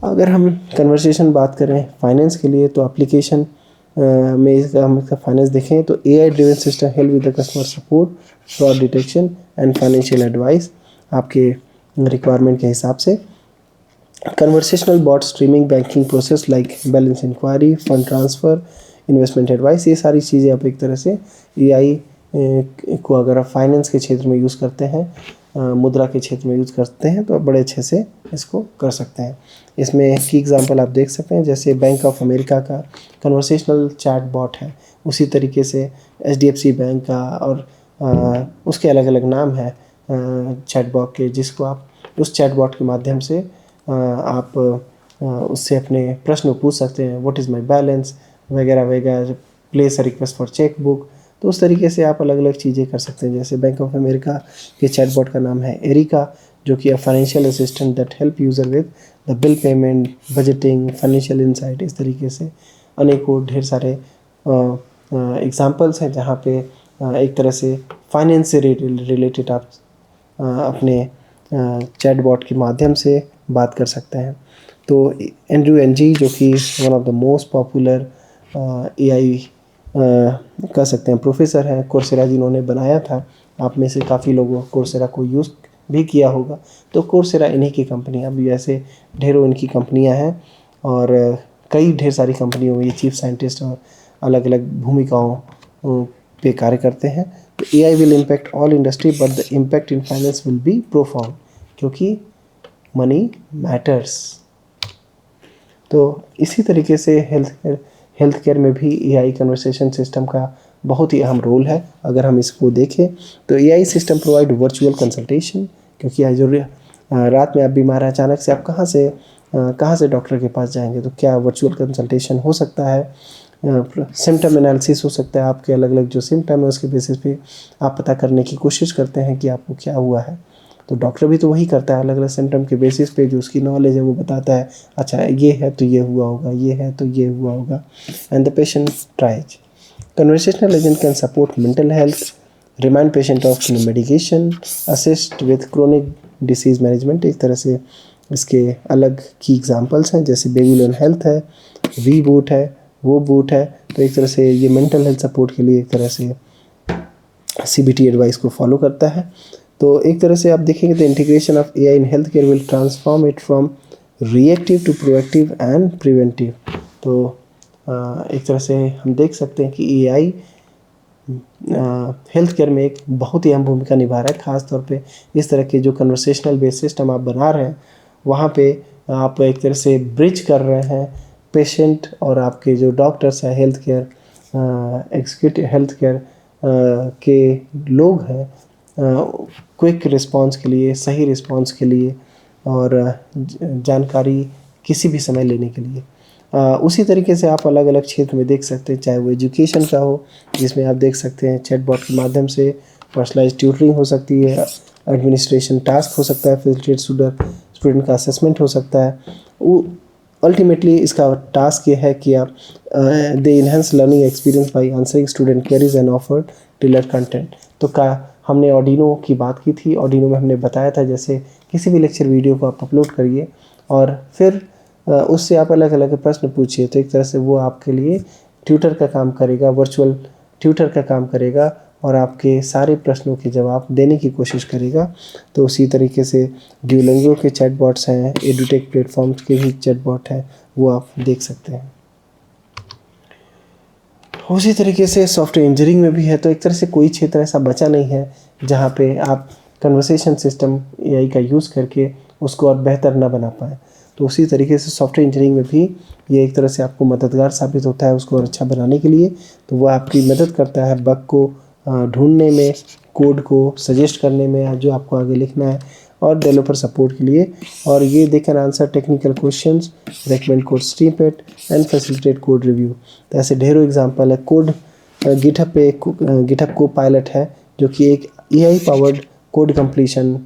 अगर हम कन्वर्सेशन बात करें फाइनेंस के लिए, तो एप्लीकेशन में हम इसका फाइनेंस देखें तो AI driven system help with the customer support, fraud detection and financial advice आपके रिक्वायरमेंट के हिसाब से। Conversational bot streaming banking process like balance inquiry, fund transfer, investment advice, ये सारी चीज़ें आप एक तरह से AI को अगर आप फाइनेंस के क्षेत्र में यूज़ करते हैं, मुद्रा के क्षेत्र में यूज़ करते हैं, तो आप बड़े अच्छे से इसको कर सकते हैं। इसमें की एग्जांपल आप देख सकते हैं, जैसे बैंक ऑफ अमेरिका का कन्वर्सेशनल चैट बॉट है, उसी तरीके से HDFC बैंक का, और उसके अलग अलग नाम है चैट बॉट के, जिसको आप उस चैट बॉट के माध्यम से आप उससे अपने प्रश्न पूछ सकते हैं, व्हाट इज़ माय बैलेंस वगैरह वगैरह, place a request for cheque book. तो उस तरीके से आप अलग अलग चीज़ें कर सकते हैं। जैसे बैंक ऑफ अमेरिका के चैटबॉट का नाम है एरिका, जो कि financial assistant that help user with the bill payment, budgeting, financial insight. इस तरीके से अनेकों ढेर सारे एग्जांपल्स हैं जहाँ पे एक तरह से फाइनेंस से रिलेटेड आप अपने चैटबॉट के माध्यम से बात कर सकते हैं। तो एंड्रयू एनजी, जो कि one of the most popular AI कह सकते हैं प्रोफेसर हैं, कोर्सेरा जिन्होंने बनाया था, आप में से काफ़ी लोगों कोर्सेरा को यूज़ भी किया होगा। तो कोर्सेरा इन्हीं की कंपनी, अभी ऐसे ढेरों इनकी कंपनियां हैं, और कई ढेर सारी कंपनियों में ये चीफ साइंटिस्ट और अलग अलग भूमिकाओं पे कार्य करते हैं। तो AI will impact all industry but the impact in finance will be profound, क्योंकि मनी मैटर्स। तो इसी तरीके से हेल्थ केयर में भी AI कन्वर्सेशन सिस्टम का बहुत ही अहम रोल है। अगर हम इसको देखें तो AI system provide virtual consultation, क्योंकि आज जो रात में आप बीमार हैं, अचानक से आप कहाँ से डॉक्टर के पास जाएंगे, तो क्या वर्चुअल कंसल्टेशन हो सकता है। सिम्टम एनालिसिस हो सकता है, आपके अलग अलग जो सिम्टम है उसके बेसिस पे आप पता करने की कोशिश करते हैं कि आपको क्या हुआ है। तो डॉक्टर भी तो वही करता है, अलग अलग सिम्टम के बेसिस पे जो उसकी नॉलेज है वो बताता है, अच्छा ये है तो ये हुआ होगा, ये है तो ये हुआ होगा। And the patient tries. Conversational agent can support mental health, remind patient of medication, assist with chronic disease management. एक तरह से इसके अलग की एग्जांपल्स हैं, जैसे बेबीलोन हेल्थ है, वी बूट है, वो बूट है। तो एक तरह से ये मेंटल हेल्थ सपोर्ट के लिए एक तरह से CBT एडवाइस को फॉलो करता है। तो एक तरह से आप देखेंगे तो integration of AI in health care will transform it from reactive to proactive and preventive. तो एक तरह से हम देख सकते हैं कि AI हेल्थ केयर में एक बहुत ही अहम भूमिका निभा रहा है। ख़ास तौर पे इस तरह के जो कन्वर्सेशनल बेस्ड सिस्टम आप बना रहे हैं, वहाँ पे आप एक तरह से ब्रिज कर रहे हैं पेशेंट और आपके जो डॉक्टर्स हैं, health care executive health care के लोग हैं, क्विक रिस्पांस के लिए, सही रिस्पांस के लिए, और जानकारी किसी भी समय लेने के लिए। उसी तरीके से आप अलग अलग क्षेत्र में देख सकते हैं, चाहे वो एजुकेशन का हो, जिसमें आप देख सकते हैं चैटबॉट के माध्यम से पर्सनलाइज ट्यूटरिंग हो सकती है, एडमिनिस्ट्रेशन टास्क हो सकता है, फैसिलिटेट स्टूडेंट का असेसमेंट हो सकता है। वो अल्टीमेटली इसका टास्क ये है कि आप they enhance learning experience by answering student queries and offer tailor content. तो हमने ऑर्डिनो की बात की थी। ऑर्डिनो में हमने बताया था जैसे किसी भी लेक्चर वीडियो को आप अपलोड करिए और फिर उससे आप अलग अलग प्रश्न पूछिए, तो एक तरह से वो आपके लिए ट्यूटर का काम करेगा, वर्चुअल ट्यूटर का काम करेगा, और आपके सारे प्रश्नों के जवाब देने की कोशिश करेगा। तो उसी तरीके से ड्यूलिंगो के चैटबॉट्स हैं, एडुटेक प्लेटफॉर्म्स के भी चैटबॉट हैं, वो आप देख सकते हैं। उसी तरीके से सॉफ्टवेयर इंजीनियरिंग में भी है। तो एक तरह से कोई क्षेत्र ऐसा बचा नहीं है जहाँ पे आप कन्वर्सेशन सिस्टम AI का यूज़ करके उसको और बेहतर ना बना पाएँ। तो उसी तरीके से सॉफ्टवेयर इंजीनियरिंग में भी ये एक तरह से आपको मददगार साबित होता है उसको और अच्छा बनाने के लिए। तो वो आपकी मदद करता है बग को ढूंढने में, कोड को सजेस्ट करने में जो आपको आगे लिखना है, और डेवलपर सपोर्ट के लिए। और ये they can answer technical questions, recommend code snippet and facilitate code review. तो ऐसे ढेरों एग्जांपल है। कोड गिटहब पे गिटहब कोपायलट है, जो कि एक AI powered code completion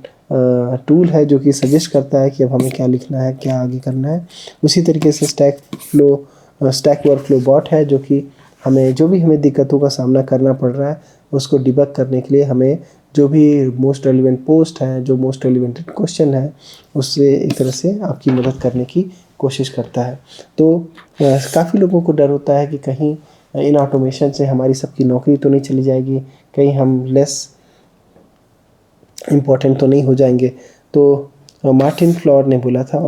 tool है, जो कि सजेस्ट करता है कि अब हमें क्या लिखना है, क्या आगे करना है। उसी तरीके से स्टैक ओवरफ्लो बॉट है, जो कि हमें दिक्कतों का सामना करना पड़ रहा है उसको डिबग करने के लिए हमें जो भी मोस्ट रेलिवेंट पोस्ट है, जो मोस्ट रेलिवेंट क्वेश्चन है, उससे एक तरह से आपकी मदद करने की कोशिश करता है। तो काफ़ी लोगों को डर होता है कि कहीं इन ऑटोमेशन से हमारी सबकी नौकरी तो नहीं चली जाएगी, कहीं हम लेस इम्पोर्टेंट तो नहीं हो जाएंगे। तो मार्टिन फ्लोर ने बोला था,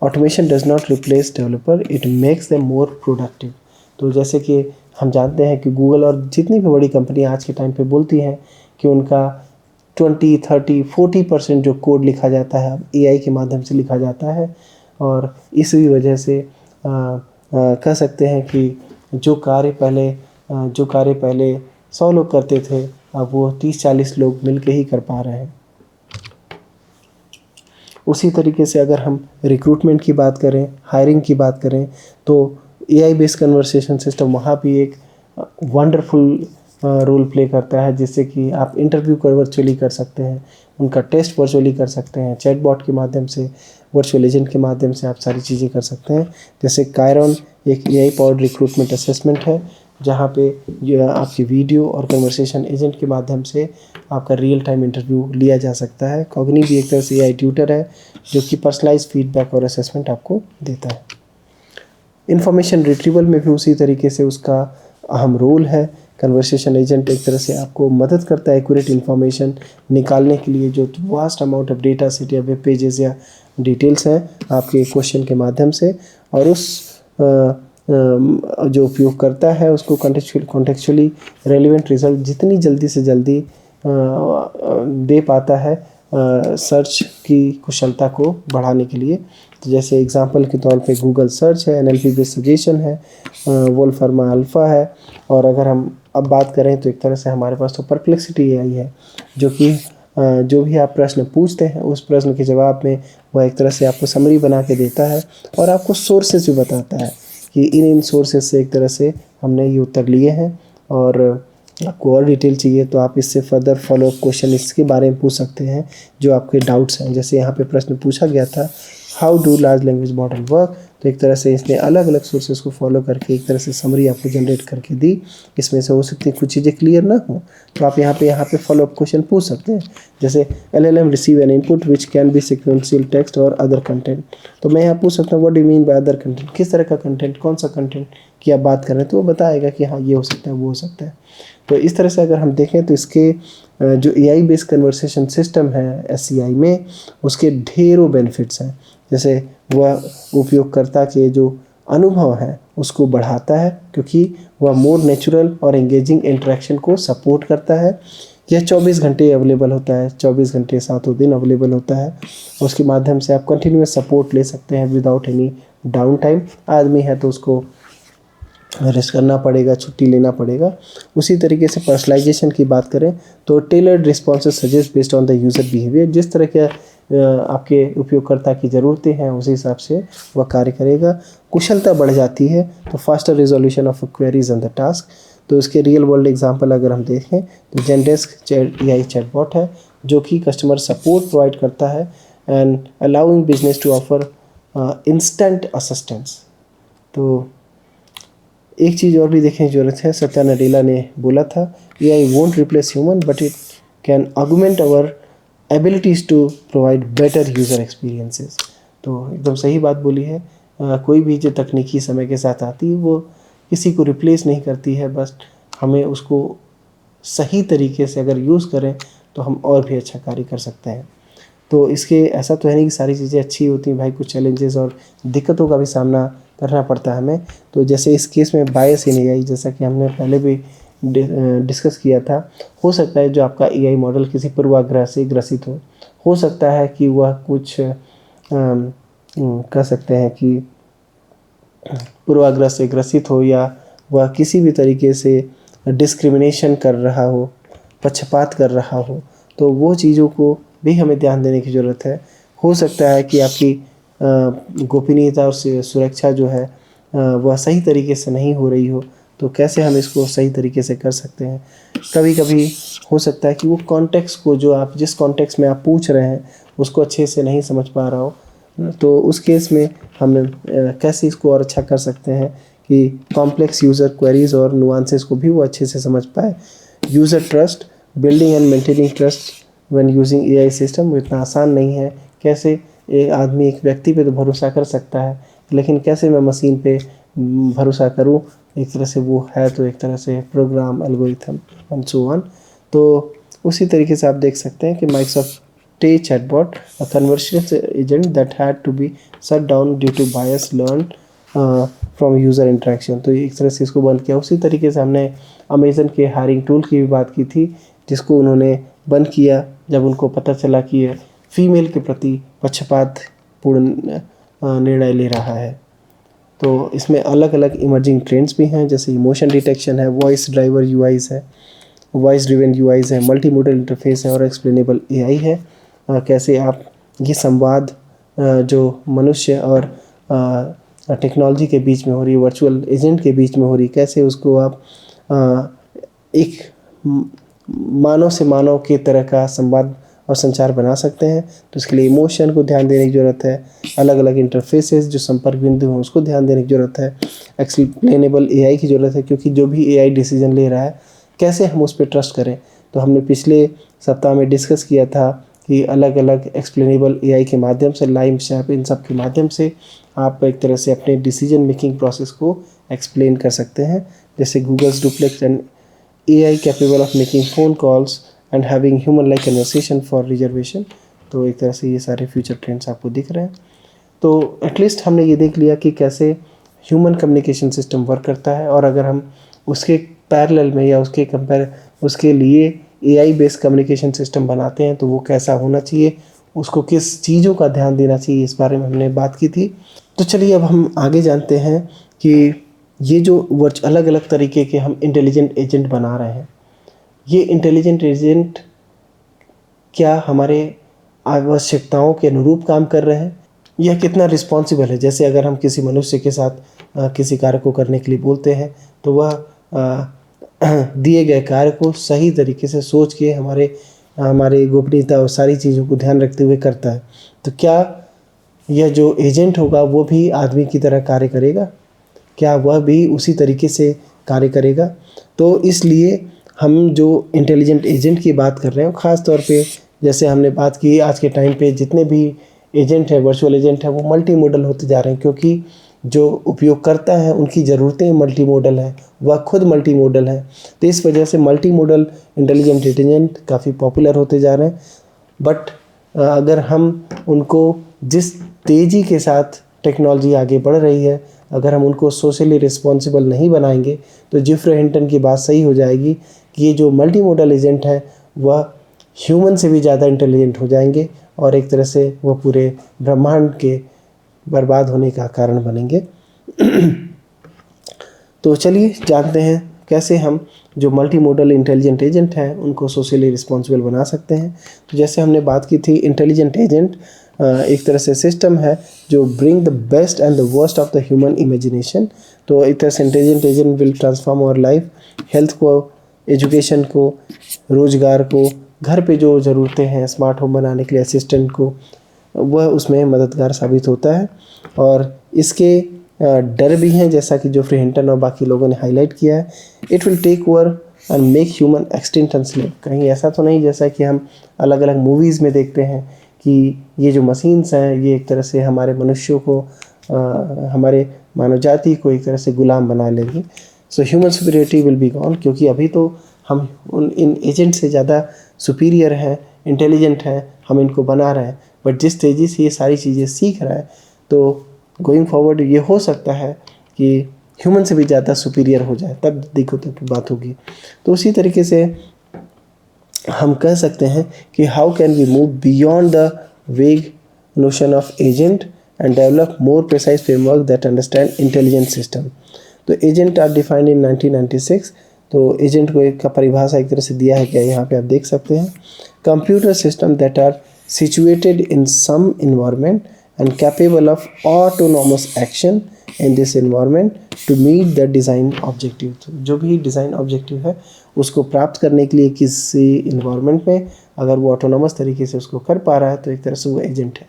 automation does not replace developer, it makes them more productive. तो जैसे कि हम जानते हैं कि गूगल और जितनी भी बड़ी कंपनी आज के टाइम पे बोलती हैं कि उनका 20, 30, 40% जो कोड लिखा जाता है अब एआई के माध्यम से लिखा जाता है। और इसी वजह से कह सकते हैं कि जो कार्य पहले 100 लोग करते थे, अब वो 30-40 लोग मिलके ही कर पा रहे हैं। उसी तरीके से अगर हम रिक्रूटमेंट की बात करें, हायरिंग की बात करें, तो एआई बेस्ड कन्वर्सेशन सिस्टम वहाँ भी एक वंडरफुल रोल प्ले करता है, जिससे कि आप इंटरव्यू कर वर्चुअली कर सकते हैं, उनका टेस्ट वर्चुअली कर सकते हैं, चैटबॉट के माध्यम से, वर्चुअल एजेंट के माध्यम से आप सारी चीज़ें कर सकते हैं। जैसे कायरन एक एआई पावर्ड रिक्रूटमेंट असेसमेंट है, जहाँ पे जो आपकी वीडियो और कन्वर्सेशन एजेंट के माध्यम से आपका रियल टाइम इंटरव्यू लिया जा सकता है। कॉग्नी भी एक तरह से एआई ट्यूटर है, जो कि पर्सनलाइज फीडबैक और असेसमेंट आपको देता है। इन्फॉर्मेशन रिट्रीवल में भी उसी तरीके से उसका अहम रोल है। कन्वर्सेशन एजेंट एक तरह से आपको मदद करता है एक्यूरेट इन्फॉर्मेशन निकालने के लिए, जो vast amount of data set या वेब पेजेस या डिटेल्स हैं आपके क्वेश्चन के माध्यम से, और उस जो उपयोग करता है उसको कॉन्टेक्चुअली रेलिवेंट रिजल्ट जितनी जल्दी से जल्दी दे पाता है सर्च की कुशलता को बढ़ाने के लिए। तो जैसे एग्जांपल के तौर पे गूगल सर्च है, एनएलपी बेस्ड सजेशन है, वोल्फर्मा अल्फ़ा है, और अगर हम अब बात करें तो एक तरह से हमारे पास तो परप्लेक्सिटी एआई है, जो कि जो भी आप प्रश्न पूछते हैं उस प्रश्न के जवाब में वह एक तरह से आपको समरी बना के देता है, और आपको सोर्सेज भी बताता है कि इन सोर्सेज से एक तरह से हमने ये उत्तर लिए हैं, और आपको और डिटेल चाहिए तो आप इससे फर्दर फॉलो अप क्वेश्चन इसके बारे में पूछ सकते हैं जो आपके डाउट्स हैं। जैसे यहाँ पे प्रश्न पूछा गया था, how do large language model work, तो एक तरह से इसने अलग अलग सोर्सेज को फॉलो करके एक तरह से समरी आपको जनरेट करके दी। इसमें से हो सकती है कुछ चीज़ें क्लियर ना हो, तो आप यहाँ पे फॉलो अप क्वेश्चन पूछ सकते हैं। जैसे LLM receive an input which can be sequential text और अदर कंटेंट, तो मैं यहाँ पूछ सकता हूँ what do you mean by other content, किस तरह का कंटेंट, कौन सा कंटेंट की आप बात कर रहे हैं, तो वो बताएगा कि हाँ ये हो सकता है वो हो सकता है। तो इस तरह से अगर हम देखें तो इसके जो एआई बेस्ड कन्वर्सेशन सिस्टम है SCI में, उसके ढेरों बेनिफिट्स हैं। जैसे वह उपयोगकर्ता के जो अनुभव है उसको बढ़ाता है, क्योंकि वह मोर नेचुरल और एंगेजिंग इंटरेक्शन को सपोर्ट करता है। यह 24 घंटे अवेलेबल होता है, 24 घंटे 7 दिन अवेलेबल होता है। उसके माध्यम से आप कंटिन्यूस सपोर्ट ले सकते हैं विदाउट एनी डाउन टाइम। आदमी है तो उसको रेस्ट करना पड़ेगा, छुट्टी लेना पड़ेगा। उसी तरीके से पर्सनलाइजेशन की बात करें तो tailored responses suggest based on the user behaviour, जिस तरह के आपके उपयोगकर्ता की ज़रूरतें हैं उसी हिसाब से वह कार्य करेगा। कुशलता बढ़ जाती है तो faster resolution of queries and the task. तो इसके रियल वर्ल्ड एग्जांपल अगर हम देखें तो जेनडेस्क एआई चैटबॉट है, जो कि कस्टमर सपोर्ट प्रोवाइड करता है and allowing business to offer instant assistance. तो एक चीज़ और भी देखने की ज़रूरत है, सत्या नडेला ने बोला था, AI won't replace human but it can augment our abilities to provide better user experiences. तो एकदम सही बात बोली है। कोई भी जो तकनीकी समय के साथ आती है वो किसी को रिप्लेस नहीं करती है, बस हमें उसको सही तरीके से अगर यूज़ करें तो हम और भी अच्छा कार्य कर सकते हैं। तो इसके ऐसा तो है नहीं कि सारी चीज़ें अच्छी होती हैं भाई, कुछ चैलेंजेस और दिक्कतों का भी सामना करना पड़ता है हमें। तो जैसे इस केस में बायस इन एआई, जैसा कि हमने पहले भी डिस्कस किया था, हो सकता है जो आपका एआई मॉडल किसी पूर्वाग्रह से ग्रसित हो सकता है कि वह कुछ कह सकते हैं कि पूर्वाग्रह से ग्रसित हो, या वह किसी भी तरीके से डिस्क्रिमिनेशन कर रहा हो, पक्षपात कर रहा हो, तो वो चीज़ों को भी हमें ध्यान देने की ज़रूरत है। हो सकता है कि आपकी गोपनीयता और सुरक्षा जो है वह सही तरीके से नहीं हो रही हो, तो कैसे हम इसको सही तरीके से कर सकते हैं। कभी कभी हो सकता है कि वो कॉन्टेक्स्ट को, जो आप जिस कॉन्टेक्स्ट में आप पूछ रहे हैं उसको अच्छे से नहीं समझ पा रहा हो, तो उस केस में हम कैसे इसको और अच्छा कर सकते हैं कि कॉम्प्लेक्स यूज़र क्वेरीज और नुआंसेस को भी वो अच्छे से समझ पाए। User trust, building and maintaining trust when using AI system, वो इतना आसान नहीं है। कैसे एक आदमी एक व्यक्ति पे तो भरोसा कर सकता है, लेकिन कैसे मैं मशीन पे भरोसा करूँ, एक तरह से वो है तो एक तरह से program, algorithm and so on. तो उसी तरीके से आप देख सकते हैं कि Microsoft Tay chatbot, a conversation agent that had to be shut down due to bias learned from user interaction। तो एक तरह से इसको बंद किया। उसी तरीके से हमने अमेज़न के हायरिंग टूल की भी बात की थी, जिसको उन्होंने बंद किया जब उनको पता चला कि ये फीमेल के प्रति पक्षपातपूर्ण निर्णय ले रहा है। तो इसमें अलग अलग इमर्जिंग ट्रेंड्स भी हैं, जैसे इमोशन डिटेक्शन है, वॉइस ड्राइवर यूआईज है, वॉइस ड्रिवन यूआईज है, मल्टी मोडल इंटरफेस है और एक्सप्लेनेबल एआई है। कैसे आप ये संवाद जो मनुष्य और टेक्नोलॉजी के बीच में हो रही है, वर्चुअल एजेंट के बीच में हो रही, कैसे उसको आप एक मानव से मानव के तरह का संवाद और संचार बना सकते हैं। तो इसके लिए इमोशन को ध्यान देने की ज़रूरत है, अलग अलग इंटरफेसेस जो संपर्क बिंदु हैं उसको ध्यान देने की ज़रूरत है, एक्सप्लेनेबल एआई की ज़रूरत है, क्योंकि जो भी एआई डिसीजन ले रहा है कैसे हम उस पर ट्रस्ट करें। तो हमने पिछले सप्ताह में डिस्कस किया था कि अलग अलग एक्सप्लेनेबल एआई के माध्यम से, लाइम शैप, इन सब के माध्यम से आप एक तरह से अपने डिसीजन मेकिंग प्रोसेस को एक्सप्लेन कर सकते हैं। जैसे Google's duplex and AI capable of making phone calls and having human like conversation for reservation. तो एक तरह से ये सारे फ्यूचर ट्रेंड्स आपको दिख रहे हैं। तो एटलीस्ट हमने ये देख लिया कि कैसे ह्यूमन कम्युनिकेशन सिस्टम वर्क करता है, और अगर हम उसके पैरेलल में या उसके लिए एआई बेस्ड कम्युनिकेशन सिस्टम बनाते हैं तो वो कैसा होना चाहिए, उसको किस चीज़ों का ध्यान देना चाहिए, इस बारे में हमने बात की थी। तो चलिए अब हम आगे जानते हैं कि ये जो अलग अलग तरीके के हम इंटेलिजेंट एजेंट बना रहे हैं, ये इंटेलिजेंट एजेंट क्या हमारे आवश्यकताओं के अनुरूप काम कर रहे हैं, यह कितना रिस्पॉन्सिबल है। जैसे अगर हम किसी मनुष्य के साथ किसी कार्य को करने के लिए बोलते हैं तो वह दिए गए कार्य को सही तरीके से सोच के हमारे गोपनीयता और सारी चीज़ों को ध्यान रखते हुए करता है। तो क्या यह जो एजेंट होगा वो भी आदमी की तरह कार्य करेगा? क्या वह भी उसी तरीके से कार्य करेगा? तो इसलिए हम जो इंटेलिजेंट एजेंट की बात कर रहे हैं, ख़ास तौर पे जैसे हमने बात की, आज के टाइम पे जितने भी एजेंट हैं, वर्चुअल एजेंट हैं, वो मल्टी मॉडल होते जा रहे हैं, क्योंकि जो उपयोगकर्ता हैं उनकी ज़रूरतें मल्टी मॉडल हैं, वह खुद मल्टी मॉडल है। तो इस वजह से मल्टी मॉडल इंटेलिजेंट एजेंट काफ़ी पॉपुलर होते जा रहे हैं। बट अगर हम उनको जिस तेज़ी के साथ टेक्नोलॉजी आगे बढ़ रही है, अगर हम उनको सोशली रिस्पॉन्सिबल नहीं बनाएंगे तो जेफ्रे हिंटन की बात सही हो जाएगी कि ये जो मल्टी मॉडल एजेंट हैं वह ह्यूमन से भी ज़्यादा इंटेलिजेंट हो जाएंगे, और एक तरह से वह पूरे ब्रह्मांड के बर्बाद होने का कारण बनेंगे। तो चलिए जानते हैं कैसे हम जो मल्टी मॉडल इंटेलिजेंट एजेंट हैं उनको सोशली रिस्पॉन्सिबल बना सकते हैं। तो जैसे हमने बात की थी, इंटेलिजेंट एजेंट एक तरह से सिस्टम है जो bring the best and the worst of the human imagination. तो एक तरह से intelligent agent will transform our life, health को, एजुकेशन को, रोजगार को, घर पे जो ज़रूरतें हैं, स्मार्ट होम बनाने के लिए असिस्टेंट को, वह उसमें मददगार साबित होता है। और इसके डर भी हैं, जैसा कि जेफ्रे हिंटन और बाकी लोगों ने हाईलाइट किया है। It will take over and make human extinct and slave. कहीं ऐसा तो नहीं जैसा कि हम अलग अलग मूवीज़ में देखते हैं कि ये जो मशीन्स हैं ये एक तरह से हमारे मनुष्यों को, हमारे मानव जाति को एक तरह से गुलाम बना लेंगे। So human superiority will be gone, क्योंकि अभी तो हम इन एजेंट से ज़्यादा सुपीरियर हैं, इंटेलिजेंट हैं, हम इनको बना रहे हैं। बट जिस तेज़ी से ये सारी चीज़ें सीख रहा है, तो गोइंग फॉरवर्ड ये हो सकता है कि ह्यूमन से भी ज़्यादा सुपीरियर हो जाए, तब दिक्कतों की बात होगी। तो उसी तरीके से हम कह सकते हैं कि how can we move beyond the vague notion of agent and develop more precise framework that understand intelligent system. तो एजेंट आर डिफाइंड इन 1996। तो एजेंट को एक का परिभाषा एक तरह से दिया है, क्या यहाँ पे आप देख सकते हैं, computer system that are situated in some environment and capable of autonomous action in this environment to meet the design objective. जो भी डिज़ाइन ऑब्जेक्टिव है उसको प्राप्त करने के लिए किसी इन्वायरमेंट में अगर वो ऑटोनॉमस तरीके से उसको कर पा रहा है तो एक तरह से वो एजेंट है।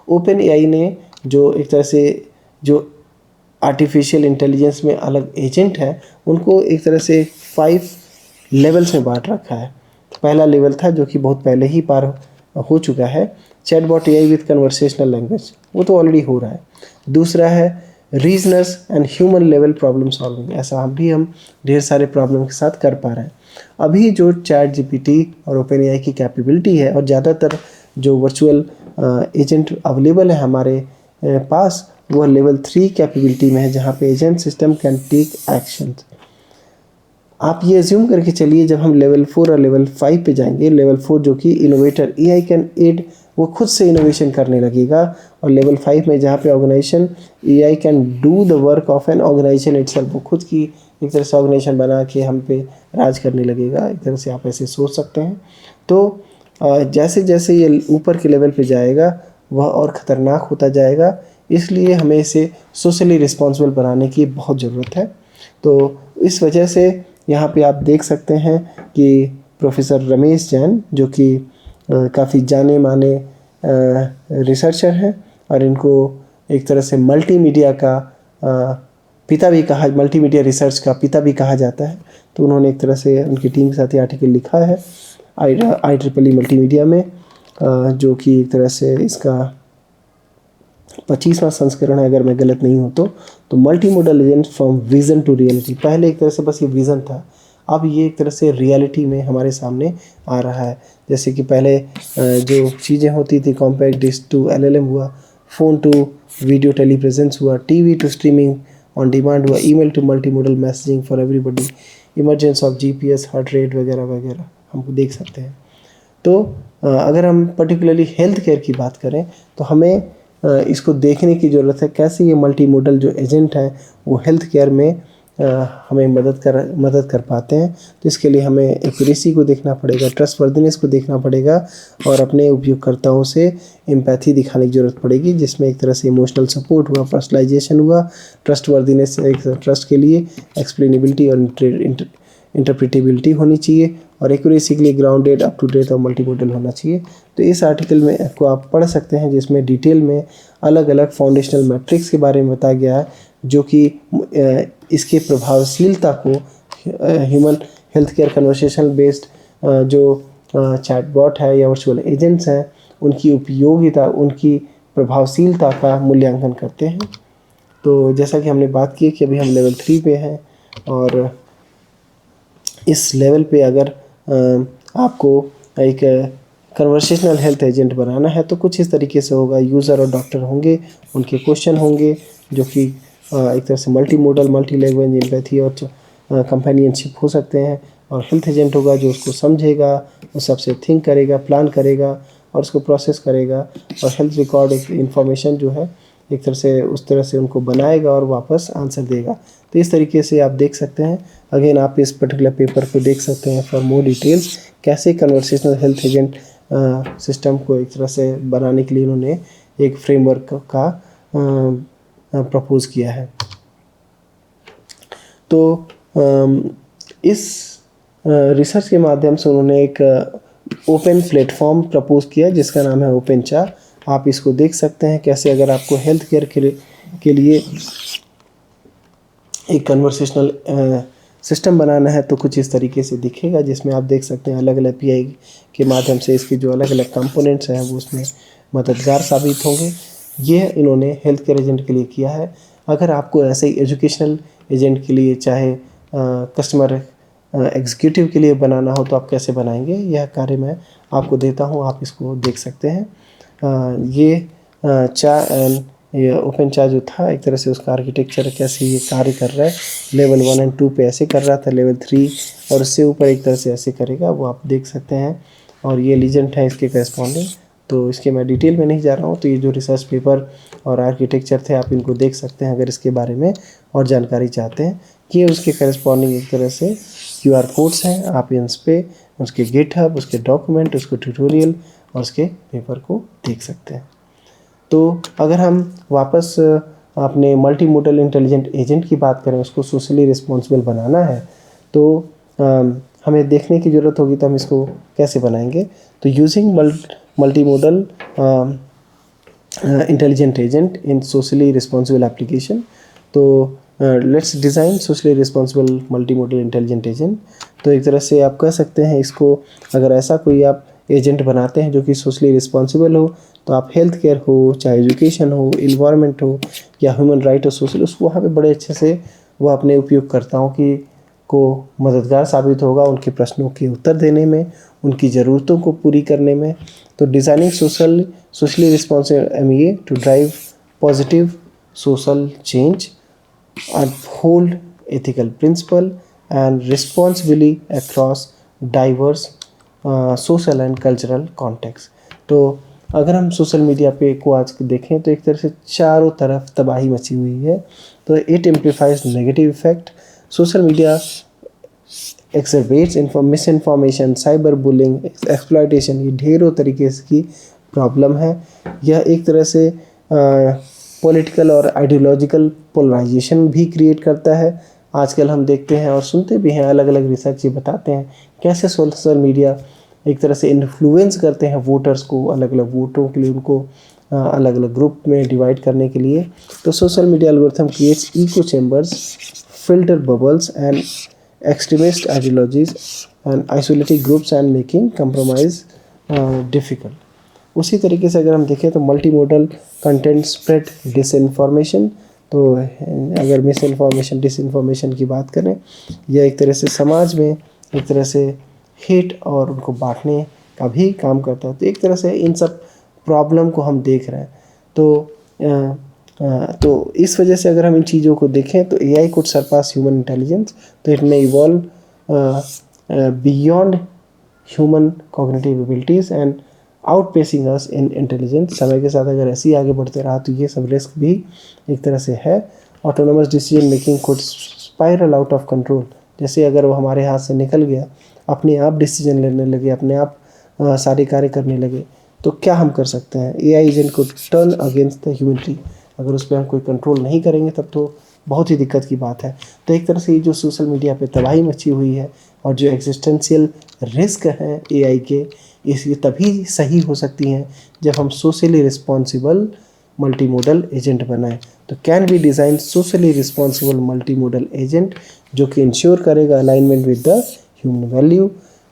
ओपन एआई ने जो एक तरह से जो आर्टिफिशियल इंटेलिजेंस में अलग एजेंट है उनको एक तरह से 5 लेवल्स में बांट रखा है। पहला लेवल था जो कि बहुत पहले ही पार हो चुका है, chatbot AI with conversational language. वो तो ऑलरेडी हो रहा है। दूसरा है reasons and human level problem solving, ऐसा हम ढेर सारे प्रॉब्लम के साथ कर पा रहे हैं। अभी जो चैट जीपीटी और ओपन एआई की कैपेबिलिटी है और ज़्यादातर जो वर्चुअल एजेंट अवेलेबल है हमारे पास, वह लेवल 3 कैपेबिलिटी में है, जहाँ पे agent system can take action. आप ये एज्यूम करके चलिए जब हम लेवल 4 और लेवल 5 पे जाएंगे, लेवल 4 जो कि इनोवेटर एआई कैन एड, वो खुद से इनोवेशन करने लगेगा, और लेवल 5 में जहाँ पे organization AI can do the work of an organization itself, वो खुद की एक तरह से ऑर्गेनाइजेशन बना के हम पे राज करने लगेगा। एक तरह से आप ऐसे सोच सकते हैं। तो जैसे जैसे ये ऊपर के लेवल पे जाएगा वह और ख़तरनाक होता जाएगा, इसलिए हमें इसे सोशली रिस्पॉन्सिबल बनाने की बहुत ज़रूरत है। तो इस वजह से यहाँ पे आप देख सकते हैं कि प्रोफेसर रमेश जैन, जो कि काफ़ी जाने माने रिसर्चर हैं, और इनको एक तरह से मल्टीमीडिया का पिता भी कहा, मल्टीमीडिया रिसर्च का पिता भी कहा जाता है। तो उन्होंने एक तरह से उनकी टीम के साथ ये आर्टिकल लिखा है IEEE मल्टीमीडिया में, जो कि एक तरह से इसका 25वां संस्करण है अगर मैं गलत नहीं हूँ तो multi modal agent from vision to reality. पहले एक तरह से बस ये विज़न था, अब ये एक तरह से रियलिटी में हमारे सामने आ रहा है। जैसे कि पहले जो चीज़ें होती थी, कॉम्पैक्ट डिस्क टू LLM हुआ, फ़ोन टू वीडियो टेलीप्रेजेंस हुआ, TV to streaming on demand हुआ, email to multi modal messaging for everybody, emergence of GPS, heart rate वगैरह वगैरह हम देख सकते हैं। तो अगर हम पर्टिकुलरली हेल्थ केयर की बात करें तो हमें इसको देखने की ज़रूरत है, कैसे ये मल्टी मोडल जो एजेंट हैं वो हेल्थ केयर में हमें मदद कर पाते हैं। तो इसके लिए हमें एक्यूरेसी को देखना पड़ेगा, ट्रस्टवर्दीनेस को देखना पड़ेगा, और अपने उपयोगकर्ताओं से एम्पैथी दिखाने की ज़रूरत पड़ेगी, जिसमें एक तरह से इमोशनल सपोर्ट हुआ, पर्सनलाइजेशन हुआ, ट्रस्टवर्दीनेस, एक ट्रस्ट के लिए एक्सप्लेनेबिलिटी और इंटरप्रिटेबिलिटी होनी चाहिए, और एक्यूरेसी के लिए ग्राउंडेड, अप टू डेट और मल्टी मॉडल होना चाहिए। तो इस आर्टिकल में को आप पढ़ सकते हैं, जिसमें डिटेल में अलग अलग फाउंडेशनल मैट्रिक्स के बारे में बताया गया है, जो कि इसके प्रभावशीलता को human health care conversation based जो चैटबॉट है या वर्चुअल एजेंट्स हैं, उनकी उपयोगिता, उनकी प्रभावशीलता का मूल्यांकन करते हैं। तो जैसा कि हमने बात की कि अभी हम लेवल 3 पे हैं, और इस लेवल पे अगर आपको एक कन्वर्सेशनल हेल्थ एजेंट बनाना है तो कुछ इस तरीके से होगा। यूज़र और डॉक्टर होंगे, उनके क्वेश्चन होंगे जो कि एक तरह से multi modal, multi language, empathy और कंपेनियनशिप हो सकते हैं, और हेल्थ एजेंट होगा जो उसको समझेगा, उस सबसे थिंक करेगा, प्लान करेगा और उसको प्रोसेस करेगा, और हेल्थ रिकॉर्ड इंफॉर्मेशन जो है एक तरह से उस तरह से उनको बनाएगा और वापस आंसर देगा। तो इस तरीके से आप देख सकते हैं। अगेन आप इस पर्टिकुलर पेपर को देख सकते हैं फॉर मोर डिटेल्स, कैसे कन्वर्सेशनल हेल्थ एजेंट सिस्टम को एक तरह से बनाने के लिए इन्होंने एक फ्रेमवर्क का प्रपोज किया है। तो इस रिसर्च के माध्यम से उन्होंने एक ओपन प्लेटफॉर्म प्रपोज किया जिसका नाम है ओपन चा। आप इसको देख सकते हैं कैसे अगर आपको हेल्थ केयर के लिए एक कन्वर्सेशनल सिस्टम बनाना है तो कुछ इस तरीके से दिखेगा, जिसमें आप देख सकते हैं अलग अलग API के माध्यम से इसके जो अलग अलग कंपोनेंट्स हैं वो उसमें मददगार साबित होंगे। ये इन्होंने हेल्थ केयर एजेंट के लिए किया है। अगर आपको ऐसे ही एजुकेशनल एजेंट के लिए, चाहे कस्टमर एग्जीक्यूटिव के लिए बनाना हो तो आप कैसे बनाएंगे, यह कार्य मैं आपको देता हूँ, आप इसको देख सकते हैं। ये ये ओपन चा जो था एक तरह से उसका आर्किटेक्चर कैसे ये कार्य कर रहा है, लेवल 1 और 2 पे ऐसे कर रहा था, लेवल 3 और उससे ऊपर एक तरह से ऐसे करेगा, वो आप देख सकते हैं। और ये लीजेंड है इसके करस्पॉन्डिंग, तो इसके मैं डिटेल में नहीं जा रहा हूँ। तो ये जो रिसर्च पेपर और आर्किटेक्चर थे आप इनको देख सकते हैं अगर इसके बारे में और जानकारी चाहते हैं। ये उसके करस्पॉन्डिंग एक तरह से QR कोड्स हैं, आप इन पे उसके गिटहब, उसके डॉक्यूमेंट, उसके ट्यूटोरियल और उसके पेपर को देख सकते हैं। तो अगर हम वापस अपने मल्टी मोडल इंटेलिजेंट एजेंट की बात करें, उसको सोशली रिस्पॉन्सिबल बनाना है तो हमें देखने की ज़रूरत होगी तो हम इसको कैसे बनाएंगे। तो using multi modal intelligent agent in socially responsible application, तो let's design socially responsible multi modal intelligent agent. तो एक तरह से आप कह सकते हैं इसको, अगर ऐसा कोई आप एजेंट बनाते हैं जो कि सोशली रिस्पॉन्सिबल हो, तो आप हेल्थ केयर हो, चाहे एजुकेशन हो, इन्वायरमेंट हो या ह्यूमन राइट हो, सोशल, उसको वहाँ पे बड़े अच्छे से वो अपने उपयोगकर्ताओं की को मददगार साबित होगा उनके प्रश्नों के उत्तर देने में, उनकी ज़रूरतों को पूरी करने में। तो designing socially responsive MEA to drive positive social change, uphold ethical principle and responsibly across diverse social and cultural context। तो अगर हम सोशल मीडिया पे को आज देखें तो एक तरह से चारों तरफ तबाही मची हुई है। तो it amplifies negative effect. Social media exacerbates misinformation, cyber bullying, exploitation, ये ढेरों तरीके की प्रॉब्लम है। यह एक तरह से पॉलिटिकल और आइडियोलॉजिकल पोलराइजेशन भी क्रिएट करता है। आजकल हम देखते हैं और सुनते भी हैं, अलग अलग रिसर्च ये बताते हैं कैसे सोशल मीडिया एक तरह से इन्फ्लुएंस करते हैं वोटर्स को, अलग अलग वोटों के लिए उनको अलग अलग ग्रुप में डिवाइड करने के लिए। तो social media algorithm creates echo chambers, filter bubbles and extremist ideologies and isolated groups and making compromise difficult। उसी तरीके से अगर हम देखें तो multi model content spread disinformation. तो अगर मिस इन्फॉर्मेशन, डिसइंफॉर्मेशन की बात करें, यह एक तरह से समाज में एक तरह से हेट और उनको बांटने का भी काम करता है। तो एक तरह से इन सब प्रॉब्लम को हम देख रहे हैं। तो इस वजह से अगर हम इन चीज़ों को देखें तो AI could surpass human intelligence, तो it may evolve beyond human cognitive abilities and outpacing us in intelligence। समय के साथ अगर ऐसे ही आगे बढ़ते रहा तो ये सब रिस्क भी एक तरह से है। Autonomous decision making could spiral out of control। जैसे अगर वो हमारे हाथ से निकल गया, अपने आप डिसीजन लेने लगे, अपने आप सारे कार्य करने लगे, तो क्या हम कर सकते हैं। AI एजेंट को टर्न अगेंस्ट द ह्यूमनिटी। अगर उस पर हम कोई कंट्रोल नहीं करेंगे तब तो बहुत ही दिक्कत की बात है। तो एक तरह से ये जो सोशल मीडिया पे तबाही मची हुई है और जो एग्जिस्टेंशियल रिस्क हैं AI के, ये तभी सही हो सकती हैं जब हम socially responsible multi modal agent बनाएं। तो can be design socially responsible multi modal agent जो कि इंश्योर करेगा alignment with the human value,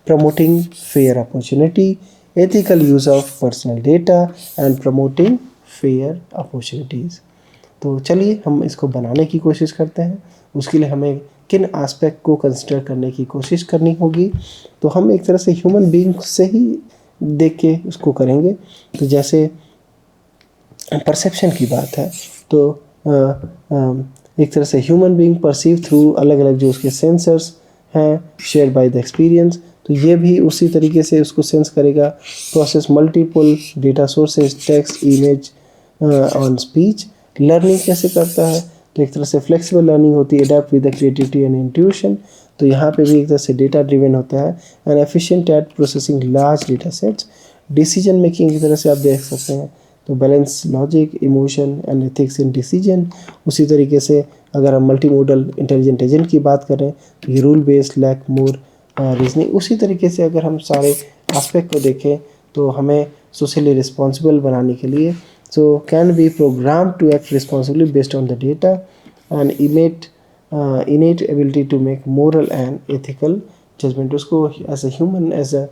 promoting fair opportunity, ethical use of personal data and promoting fair opportunities। तो चलिए हम इसको बनाने की कोशिश करते हैं। उसके लिए हमें किन एस्पेक्ट को कंसिडर करने की कोशिश करनी होगी, तो हम एक तरह से ह्यूमन बीइंग से ही देख के उसको करेंगे। तो जैसे परसेप्शन की बात है तो एक तरह से ह्यूमन बीइंग परसीव थ्रू अलग अलग जो उसके सेंसर्स हैं शेयर बाय द एक्सपीरियंस। तो ये भी उसी तरीके से उसको सेंस करेगा। Process multiple data sources, text, image on speech. Learning कैसे करता है, तो एक तरह से फ्लेक्सिबल लर्निंग होती है, adapt with the creativity and intuition. तो यहाँ पे भी एक तरह से डेटा ड्रिवन होता है and efficient at processing large data sets. Decision making की तरह से आप देख सकते हैं तो balance logic, emotion and ethics in decision. उसी तरीके से अगर हम मल्टी मॉडल इंटेलिजेंट एजेंट की बात करें तो ये रूल बेस्ड, लैक मोर रीजनिंग। उसी तरीके से अगर हम सारे एस्पेक्ट को देखें तो हमें सोशली रिस्पॉन्सिबल बनाने के लिए so can be program to act responsibly based on the data and innate ability to make moral and ethical judgement. उसको as a human, as a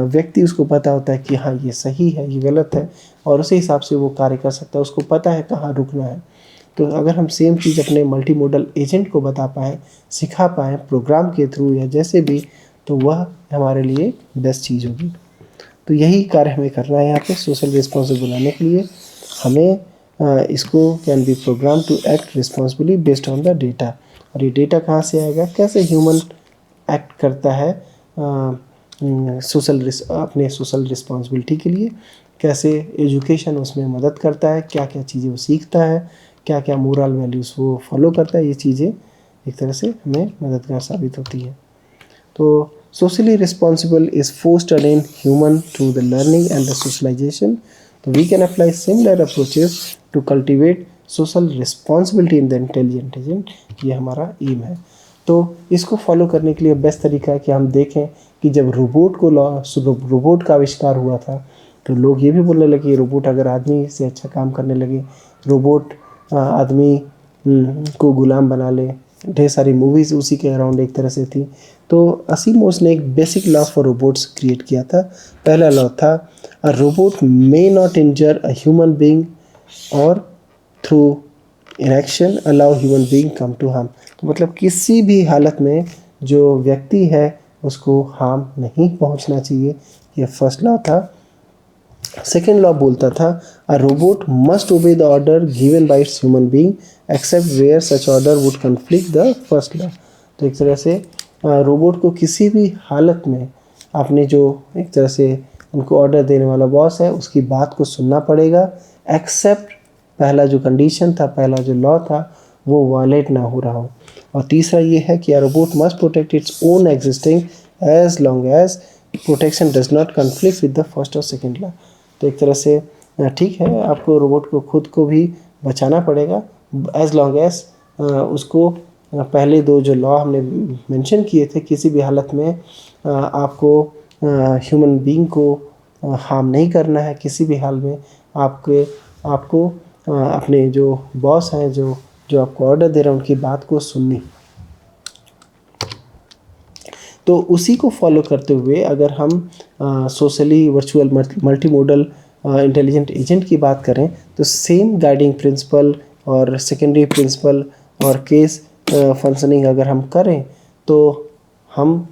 व्यक्ति उसको पता होता है कि हाँ ये सही है, ये गलत है, और उसी हिसाब से वो कार्य कर सकता है। उसको पता है कहाँ रुकना है। तो अगर हम सेम चीज़ अपने मल्टी मॉडल एजेंट को बता पाएँ, सिखा पाएँ प्रोग्राम के थ्रू या जैसे भी, तो वह हमारे लिए बेस्ट चीज़ होगी। तो यही कार्य हमें करना है यहाँ पे सोशल रिस्पॉन्सिबल बनाने के लिए। हमें इसको can be program to act responsibly based on the data. और ये डेटा कहाँ से आएगा, कैसे ह्यूमन एक्ट करता है अपने सोशल रिस्पॉन्सिबिलिटी के लिए, कैसे एजुकेशन उसमें मदद करता है, क्या क्या चीज़ें वो सीखता है, क्या क्या मोरल वैल्यूज़ वो फॉलो करता है। ये चीज़ें एक तरह से हमें मददगार साबित होती हैं। तो socially responsible is fostered in human through the learning and the socialisation. तो we can apply similar approaches to cultivate social responsibility in the intelligent agent. ये हमारा एम है। तो इसको फॉलो करने के लिए बेस्ट तरीका है कि हम देखें कि जब रोबोट का आविष्कार हुआ था तो लोग ये भी बोलने लगे रोबोट अगर आदमी से अच्छा काम करने लगे, रोबोट आदमी को गुलाम बना ले। ढेर सारी मूवीज़ उसी के अराउंड एक तरह से थी। तो असीमोस ने एक basic law for robots create किया था। पहला लॉ था a robot may not injure a human being और through inaction allow human being come to harm. तो मतलब किसी भी हालत में जो व्यक्ति है उसको हार्म नहीं पहुंचना चाहिए, ये फर्स्ट लॉ था। सेकेंड लॉ बोलता था a robot must obey the order given by its human being except where such order would conflict the first law. तो एक तरह से रोबोट को किसी भी हालत में आपने जो एक तरह से उनको ऑर्डर देने वाला बॉस है उसकी बात को सुनना पड़ेगा, एक्सेप्ट पहला जो कंडीशन था, पहला जो लॉ था वो वायलेट ना हो रहा हो। और तीसरा ये है कि robot must protect its own existing as long as protection does not conflict with the first और सेकेंड लॉ। तो एक तरह से ठीक है, आपको रोबोट को खुद को भी बचाना पड़ेगा एज लॉन्ग एज उसको पहले दो जो लॉ हमने मेंशन किए थे, किसी भी हालत में आपको ह्यूमन बीइंग को हार्म नहीं करना है, किसी भी हाल में आपको अपने जो बॉस हैं जो आपको ऑर्डर दे रहे हैं उनकी बात को सुननी। तो उसी को फॉलो करते हुए अगर हम socially virtual multi modal intelligent agent की बात करें तो सेम गाइडिंग प्रिंसिपल और सेकेंडरी प्रिंसिपल और केस फंक्शनिंग अगर हम करें तो हम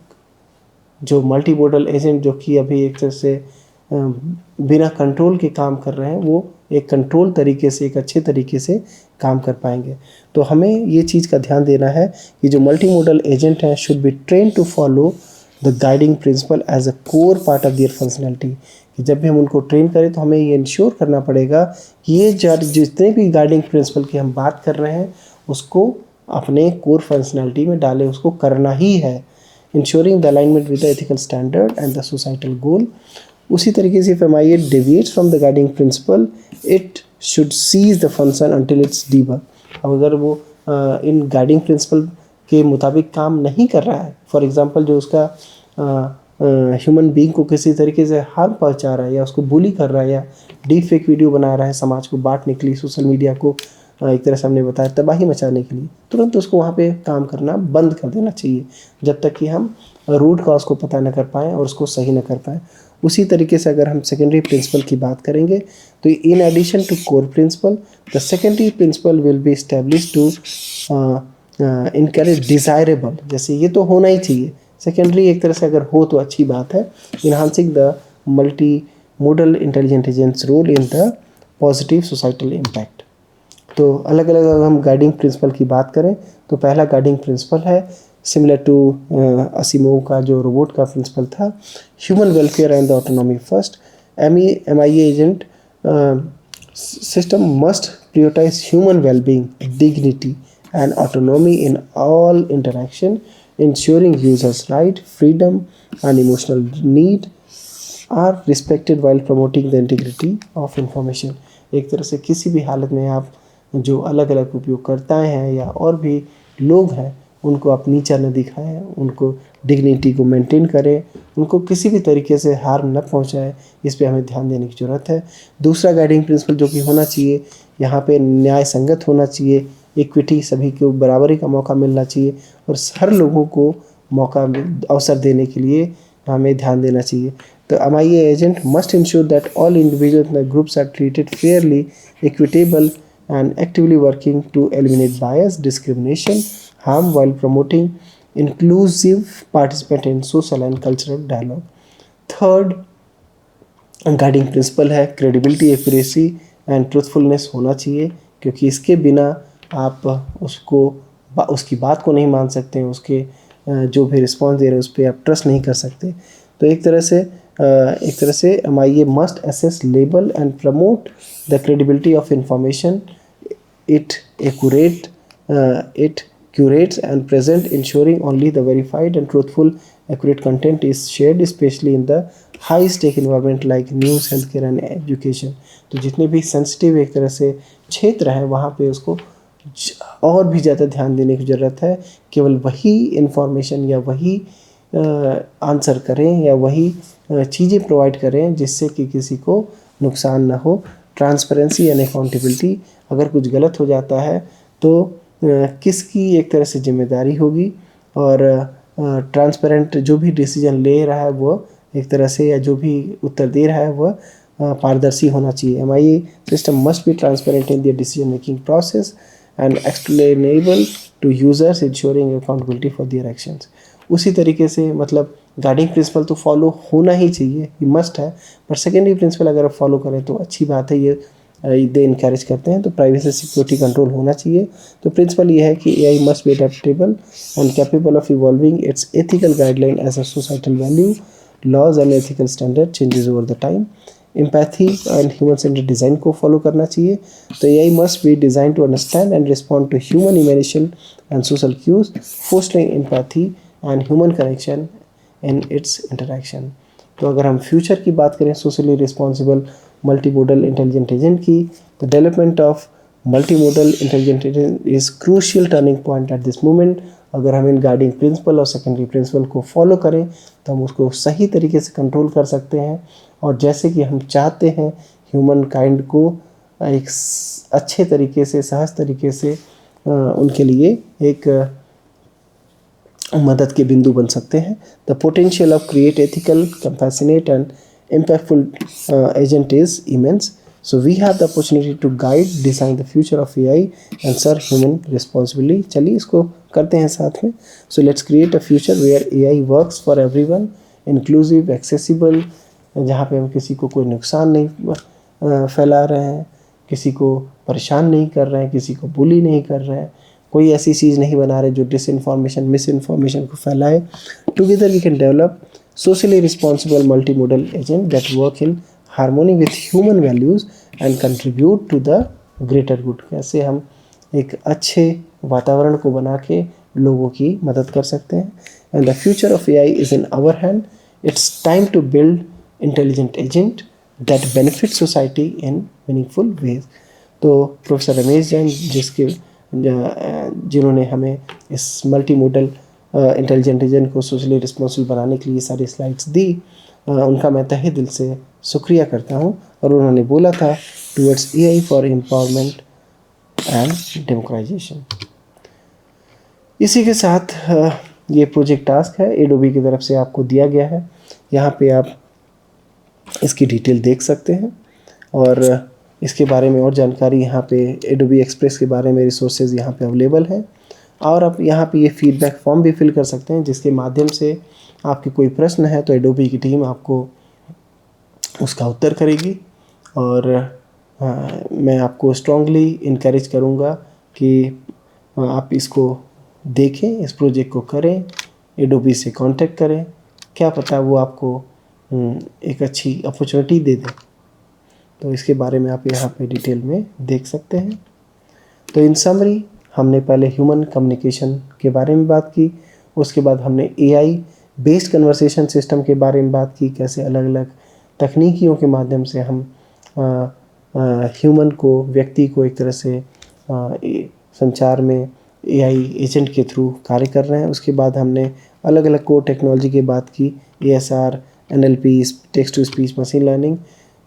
जो मल्टी मॉडल एजेंट जो कि अभी एक तरह से बिना कंट्रोल के काम कर रहे हैं वो एक कंट्रोल तरीके से, एक अच्छे तरीके से काम कर पाएंगे। तो हमें ये चीज़ का ध्यान देना है कि जो मल्टी मॉडल एजेंट हैं should be train to follow the guiding principle as a core part of their functionality. कि जब भी हम उनको ट्रेन करें तो हमें ये इंश्योर करना पड़ेगा कि ये जितने भी गाइडिंग प्रिंसिपल की हम बात कर रहे हैं उसको अपने कोर फंक्शनैलिटी में डालें, उसको करना ही है, ensuring the alignment with the ethical standard and the societal goal. उसी तरीके से if MIA deviates from the guiding principle, it should cease the function until it's debug। अब अगर वो इन गाइडिंग प्रिंसिपल के मुताबिक काम नहीं कर रहा है, फॉर एग्जांपल जो उसका ह्यूमन बीइंग को किसी तरीके से हार्म पहुंचा रहा है या उसको बुली कर रहा है या डीप फेक वीडियो बना रहा है समाज को बांटने के लिए, सोशल मीडिया को एक तरह से हमने बताया तबाही मचाने के लिए, तुरंत उसको वहाँ पे काम करना बंद कर देना चाहिए जब तक कि हम रूट कॉज को पता न कर पाएँ और उसको सही न कर पाएँ। उसी तरीके से अगर हम सेकेंडरी प्रिंसिपल की बात करेंगे तो in addition to core principle the secondary principle will be establish to encourage desirable, जैसे ये तो होना ही चाहिए, सेकेंडरी एक तरह से अगर हो तो अच्छी बात है, enhancing the multi modal intelligent agents role in the positive societal impact. तो अलग अलग अगर हम गाइडिंग प्रिंसिपल की बात करें तो पहला गाइडिंग प्रिंसिपल है सिमिलर टू असिमोव का जो रोबोट का प्रिंसिपल था, human welfare and the autonomy first. MIA agent system must prioritize human well-being, dignity and autonomy in all interaction, ensuring users' right, freedom and emotional need are respected while promoting the integrity of information। एक तरह से किसी भी हालत में आप जो अलग अलग उपयोगकर्ताएँ हैं या और भी लोग हैं उनको आप नीचा न दिखाएं, उनको डिग्निटी को मेंटेन करें, उनको किसी भी तरीके से हार्म न पहुंचाएं, इस पे हमें ध्यान देने की ज़रूरत है। दूसरा गाइडिंग प्रिंसिपल जो कि होना चाहिए यहाँ पे न्याय संगत होना चाहिए, इक्विटी, सभी को बराबरी का मौका मिलना चाहिए और हर लोगों को मौका अवसर देने के लिए हमें ध्यान देना चाहिए। तो MIA agent must ensure that all individual and groups are treated fairly, equitable and actively working to eliminate bias, discrimination, harm while promoting inclusive participation in social and cultural dialogue। Third guiding principal है credibility, accuracy and truthfulness होना चाहिए, क्योंकि इसके बिना आप उसकी बात को नहीं मान सकते हैं, उसके जो भी रिस्पॉन्स दे रहे हैं उस पर आप ट्रस्ट नहीं कर सकते। तो एक तरह से MIA must assess, label and promote the credibility of information, it curates and present, ensuring only the verified and truthful accurate content is shared, especially in the high stake environment like news, healthcare and education। तो जितने भी sensitive एक तरह से क्षेत्र हैं वहाँ पे उसको और भी ज़्यादा ध्यान देने की ज़रूरत है। केवल वही इंफॉर्मेशन या वही आंसर करें या वही चीज़ें प्रोवाइड करें जिससे कि किसी को नुकसान ना हो। ट्रांसपेरेंसी एंड अकाउंटेबिलिटी, अगर कुछ गलत हो जाता है तो किसकी एक तरह से जिम्मेदारी होगी, और ट्रांसपेरेंट जो भी डिसीजन ले रहा है वो एक तरह से या जो भी उत्तर दे रहा है वह पारदर्शी होना चाहिए। MIA system must be transparent in the decision making process and explainable to users ensuring accountability for their actions. उसी तरीके से मतलब गाइडिंग प्रिंसिपल तो फॉलो होना ही चाहिए, ये मस्ट है, पर सेकेंडरी प्रिंसिपल अगर आप फॉलो करें तो अच्छी बात है, ये दे इनकरेज करते हैं। तो प्राइवेसी सिक्योरिटी कंट्रोल होना चाहिए। तो प्रिंसिपल ये है कि AI must be adaptable and capable of evolving its ethical guideline as a societal value, laws and ethical standard changes over the time. Empathy and human centred design को follow करना चाहिए। तो AI must be design to understand and respond to human emotion and social cues, fostering empathy and human connection in its interaction. तो अगर हम future की बात करें socially responsible multimodal intelligent agent की, तो development of multimodal intelligent agent is crucial turning point at this moment. अगर हम इन गाइडिंग प्रिंसिपल और सेकेंडरी प्रिंसिपल को फॉलो करें तो हम उसको सही तरीके से कंट्रोल कर सकते हैं, और जैसे कि हम चाहते हैं ह्यूमन काइंड को एक अच्छे तरीके से, सहज तरीके से उनके लिए एक मदद के बिंदु बन सकते हैं। The potential of create ethical compassionate and impactful agent is immense. So we have the opportunity to guide design the future of AI and serve human responsibility. चलिए इसको करते हैं साथ में। So let's create a future where AI works for everyone, inclusive, accessible, जहाँ पे हम किसी को कोई नुकसान नहीं फैला रहे हैं, किसी को परेशान नहीं कर रहे हैं, किसी को बुली नहीं कर रहे हैं, कोई ऐसी चीज़ नहीं बना रहे जो डिसइंफॉर्मेशन, मिसइंफॉर्मेशन को फैलाए। Together we can develop socially responsible multimodal agent that work in harmony with human values and contribute to the greater good. कैसे हम एक अच्छे वातावरण को बना के लोगों की मदद कर सकते हैं। And the future of AI is in our hand. It's time to build intelligent agent that benefit society in meaningful ways. तो प्रोफेसर रमेश जैन जिन्होंने हमें इस मल्टी मोडल इंटेलिजेंट एजेंट को सोशली रिस्पॉन्सिबल बनाने के लिए सारी स्लाइड्स दी, उनका मैं तहे दिल से शुक्रिया करता हूँ। और उन्होंने बोला था towards AI for empowerment and democratisation. इसी के साथ ये प्रोजेक्ट टास्क है एडोबी की तरफ से आपको दिया गया है। यहाँ पे आप इसकी डिटेल देख सकते हैं, और इसके बारे में और जानकारी यहाँ पे एडोबी एक्सप्रेस के बारे में रिसोर्सेज यहाँ पे अवेलेबल हैं। और आप यहाँ पे ये फीडबैक फॉर्म भी फिल कर सकते हैं, जिसके माध्यम से आपके कोई प्रश्न है तो एडोबी की टीम आपको उसका उत्तर करेगी। और मैं आपको स्ट्रांगली इनकरेज करूँगा कि आप इसको देखें, इस प्रोजेक्ट को करें, एडोबी से कांटेक्ट करें, क्या पता वो आपको एक अच्छी अपॉर्चुनिटी दे दे। तो इसके बारे में आप यहाँ पे डिटेल में देख सकते हैं। तो इन समरी हमने पहले ह्यूमन कम्युनिकेशन के बारे में बात की, उसके बाद हमने AI बेस्ड कन्वर्सेशन सिस्टम के बारे में बात की, कैसे अलग अलग तकनीकियों के माध्यम से हम ह्यूमन को, व्यक्ति को एक तरह से संचार में AI एजेंट के थ्रू कार्य कर रहे हैं। उसके बाद हमने अलग अलग कोर टेक्नोलॉजी की बात की, ASR, NLP, text to speech machine learning.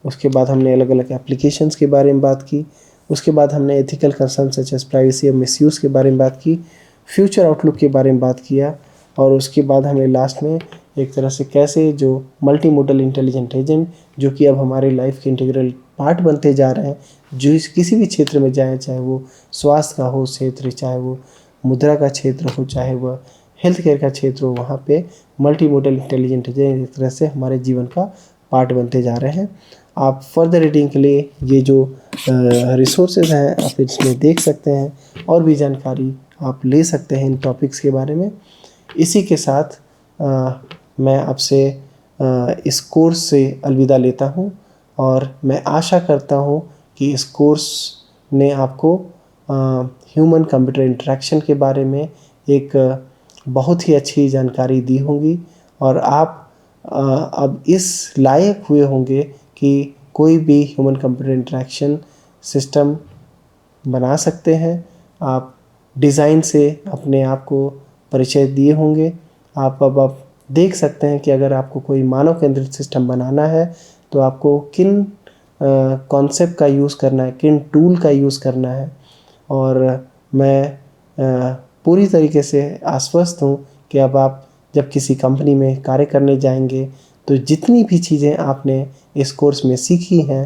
उसके बाद हमने अलग अलग एप्लीकेशंस के बारे में बात की। उसके बाद हमने ethical concern such as privacy और मिसयूज़ के बारे में बात की, फ्यूचर आउटलुक के बारे में बात किया। और उसके बाद हमने लास्ट में एक तरह से कैसे जो मल्टी मोडल इंटेलिजेंट एजेंट, जो कि अब हमारे लाइफ के इंटीग्रल पार्ट बनते जा रहे हैं, जो किसी भी क्षेत्र में जाए, चाहे वो स्वास्थ्य का हो क्षेत्र, चाहे वो मुद्रा का क्षेत्र हो, चाहे वह हेल्थ केयर का क्षेत्र हो, वहाँ पे मल्टी मोडल इंटेलिजेंट एजेंट एक तरह से हमारे जीवन का पार्ट बनते जा रहे हैं। आप फर्दर रीडिंग के लिए ये जो रिसोर्सेज हैं आप इसमें देख सकते हैं, और भी जानकारी आप ले सकते हैं इन टॉपिक्स के बारे में। इसी के साथ मैं आपसे इस कोर्स से अलविदा लेता हूँ, और मैं आशा करता हूँ कि इस कोर्स ने आपको ह्यूमन कंप्यूटर इंटरेक्शन के बारे में एक बहुत ही अच्छी जानकारी दी होगी, और आप अब इस लायक हुए होंगे कि कोई भी ह्यूमन कंप्यूटर इंटरेक्शन सिस्टम बना सकते हैं। आप डिज़ाइन से अपने आप को परिचय दिए होंगे। आप अब देख सकते हैं कि अगर आपको कोई मानव केंद्रित सिस्टम बनाना है तो आपको किन कॉन्सेप्ट का यूज़ करना है, किन टूल का यूज़ करना है। और मैं पूरी तरीके से आश्वस्त हूँ कि अब आप जब किसी कंपनी में कार्य करने जाएंगे तो जितनी भी चीज़ें आपने इस कोर्स में सीखी हैं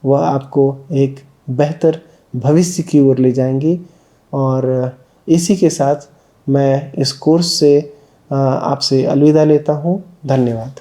वह आपको एक बेहतर भविष्य की ओर ले जाएंगी। और इसी के साथ मैं इस कोर्स से आपसे अलविदा लेता हूँ। धन्यवाद।